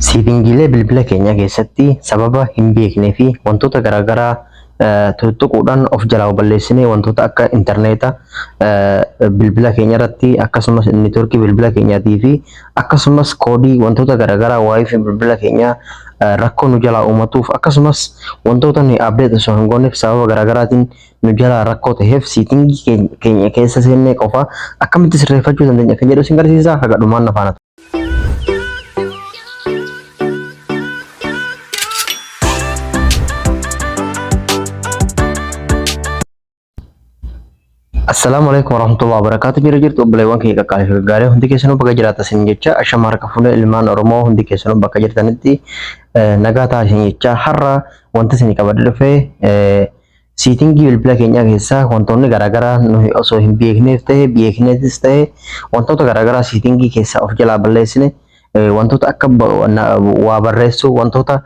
Siitingiilee bilbila keenya keessatti sababa hin beeknee fi wantoota garaagaraa tuttuquudhaan of jalaa balleessinee wantoota akka intarneeta bilbila keenya irratti akkasumas neetworkii bilbila keenyaatii fi akkasumas koodii wantoota garaagaraa waayifii bilbila keenyaa rakkoo nu jalaa uumatuuf akkasumas wantoota nuyi abdeet osoo hin gooneef sababa garaagaraatiin nu jalaa rakkoo ta'eef siitingii keenya keessa seennee qofa akkamitti sirreeffachuu dandeenya kan jedhu isin agarsiisa. Haga dhumaan na faana. Assalamualaikum warahmatullahi wabarakatuh. Jirtu obboleewwan kee qaqqaalii gaarii hundi keessanuu bakka jiraatan isin jecha ashama harka fuudhee ilmaan Oromoo hundi keessanuu bakka jirtanitti nagaa ta'aa isin jecha har'a wanta isin qabadde dhufee siitingii bilbila keenyaa keessaa wantoonni garaagaraa nuyi osoo hin beekneef ta'e beekneetis ta'e wantoota garaagaraa siitingii keessaa of jalaa balleessine wantoota akka waa barreessuu wantoota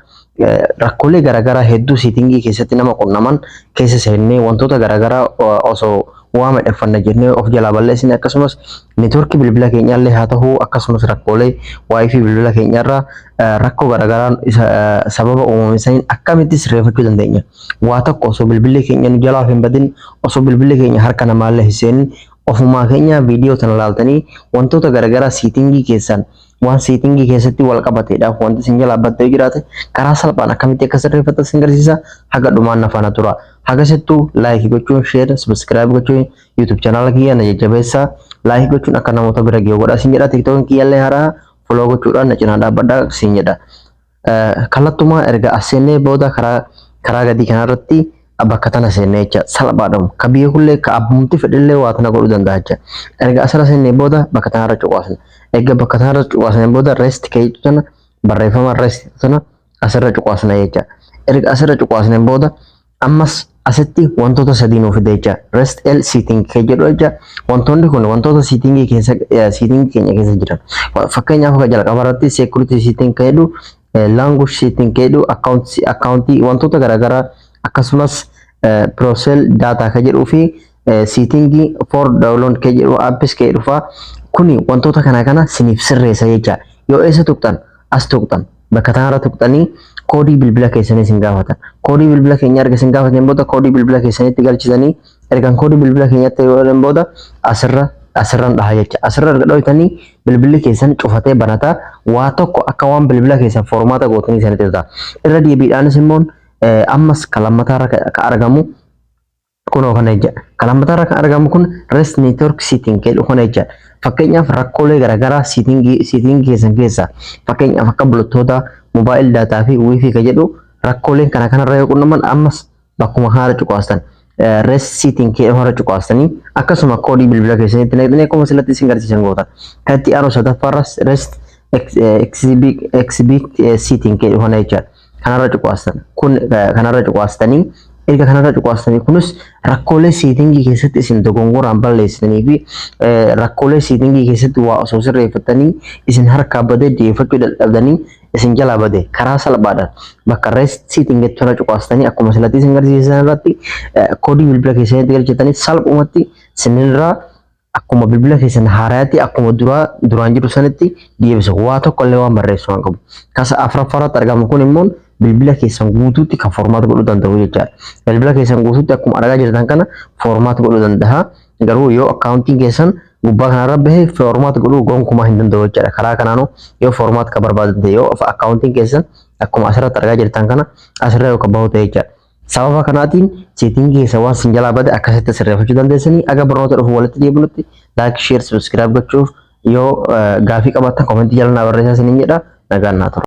rakkoolee garaagaraa hedduu siitingii keessatti nama qunnaman keessa seennee wantoota garaagaraa osoo waa madhafanna jennee of jalaa balleessine akkasumas neetworkii bilbila keenyaallee haa ta'u akkasumas rakkoolee waayifii bilbila keenyarraa rakkoo garaagaraa sababa uumame saniin akkamitti sirreeffachuu dandeenya. Waa tokko osoo bilbilli keenya nu jalaa hin badin osoo bilbilli keenya harka namaallee hin seenin ofumaa keenya viidiyoo tana ilaaltanii wantoota garaagaraa siitingii keessan waan siitingii keessatti wal qabateedha wanti isin jalaa baddee jiraate karaa salphaan akkamitti akka sirreeffatan isin agarsiisa. Haga dhumaan na faana tura. Hagasittuu like gochuun share subscribe gochuun YouTube channel kiyya na jajjabeessa like gochuun akka namoota bira ga'u godha isin jedha. TikTok kiyyallee haraa follow gochuudhaan na cinaa dhaabbadhaa isin jedha. Kallattumaa erga asseennee booda karaa gadii kanarratti bakka tana seennee jecha salphaadhamu ka biyya kullee ka abbumti fedhillee waa tana godhuu danda'a jecha. Erga asirra seennee booda bakka tanarra cuqaasna. Erga bakka tanarra cuqaasnee booda rest kee tana barreeffama rest tana asirra cuqaasna jecha. Erga asirra cuqaasnee booda ammas asitti wantoota sadii nuuf fide jecha rest l setting kee jedhu jecha wantoonni kun wantoota setting keenya keessa jiran fakkeenyaaf akka jalqaba irratti security setting kee jedhu language setting kee jedhu account wantoota garaagaraa akkasumas process data kee jedhuu fi setting for download kee jedhu apps kee dhufa kuni wantoota kana siniif sirreessa jecha yoo eessa tuqxan as tuqxan bakka tanarra tuqxanii koodii bilbila keessanii isin gaafatan. Koodii bilbila keenya erga isin gaafateen booda koodii bilbila keessaniitti galchisanii ergan koodii bilbila keenyatti godhan booda asirran dhaha jecha. Asirra erga dhoytanii bilbilli keessan cufatee banataa waa tokko akka waan bilbila keessan formaata gootanii isinitti ta'a. Irra deebiidhaanis immoo ammas kalammataarra ka argamu kunoo kana jecha. Kalammataarra ka argamu kun rest network setting jedhu kana jecha. Fakkeenyaaf rakkoolee garaagaraa siitingii keessan keessa fakkeenyaaf akka bultoota mobile data fi wifi ka jedhu rakkooleen kanarra yoo qunnaman ammas bakkuma haara cuqaastan rest setting kee haara cuqaastanii akkasuma koodii bilbila keessanitti naqxanii akkuma silatti isin agarsiisan goota. Katti aanu sadaffaarras rest exhibit setting kee kana jecha kanarra cuqaastan kun kanarra cuqaastanii erga kanarra cuqaastanii kunis rakkoolee siitingii keessatti isin dogongoraan balleessitanii fi rakkoolee siitingii keessatti waa osoo sirreeffatanii isin harkaa badee deeffachuu dadhabdanii isin jalaa badee karaa salphaadhaan bakka rest setting jechuudha cuqaastanii akkuma silatti isin agarsiisan irratti koodii bilbila keessanitti galchatanii salphumatti sinirraa akkuma bilbila keessan haaraatti akkuma duraan jiru sanitti deebisa waa tokko illee waan barreessu waan qabu. Kasa afuraffaarratti argamu kun immoo bilbila keessan guutuutti kan formaat godhuu danda'u jechaadha. Bilbila keessan guutuutti akkuma argaa jirtan kana formaat godhuu danda'a. Garuu yoo akkaawuntiin keessan gubbaa kanarra bahee formaat godhuu gonkumaa hin danda'u jechaadha. Karaa kanaanuu yoo formaat ka barbaadan yoo akkaawuntiin keessan akkuma asirratti argaa jirtan kana asirra yoo qabahu ta'e jechaadha. Sababa kanaatiin settingii keessa waan sin jalaa bade akkasitti sirreeffachuu dandeessanii aga barnoota dhufu walitti deebinutti like share subscribe gochuuf yoo gaafii qabaattan komentii jala naa barreessaa isiniin jedha nagaan naa tura.